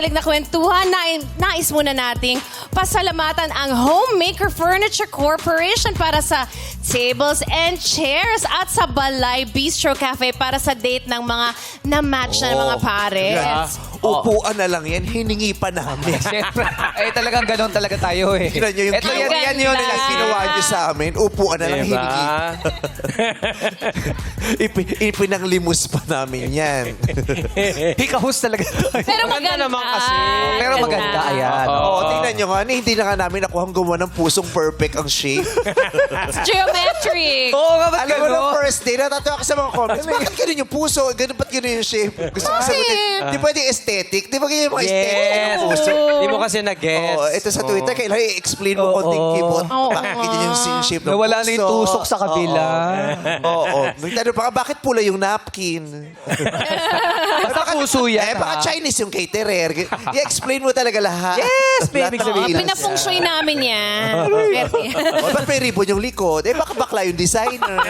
mahilig na kwentuhan, nais muna nating pasalamatan ang Homemaker Furniture Corporation para sa tables and chairs at sa Balay Bistro Cafe para sa date ng mga na-match na mga pares. Upuan na lang yan, hiningi pa namin. Siyempre, talagang ganon talaga tayo eh. Tignan nyo yung Ito yan, Ang yan yun. ganda. ginawa nyo sa amin. Upuan na lang, hiningi. Ipinanglimus pa namin yan. Hikahus talaga tayo. Pero maganda naman kasi. Pero maganda, ayan. Oo, tingnan nyo nga, hindi na nga namin nakuha gumawa ng pusong perfect ang shape. Geometric. Oo nga, ba't Alam mo na gano'n? first day, natatawa ako sa mga comments. Bakit ganun yung puso? Ganun, ba't ganun yung shape? Gusto ko sagutin, di pwede aesthetic? Di ba ganyan yung mga aesthetic Yes. ng puso? Hindi mo kasi nag-gets. Oo, ito sa Twitter, kailangan i-explain mo konting kibot. Bakit ganyan yung shape ng puso? Nawala na yung tusok sa kabila. Oo. Nagtanong pa, bakit pula yung napkin? Basta puso yan. Baka Chinese yung caterer. I-explain mo talaga lahat. Yes, Lahat baby, ng sabihin. feelings Pinapungsyoy niya. namin yan. Ba't may ribbon yung likod? Baka bakla yung designer.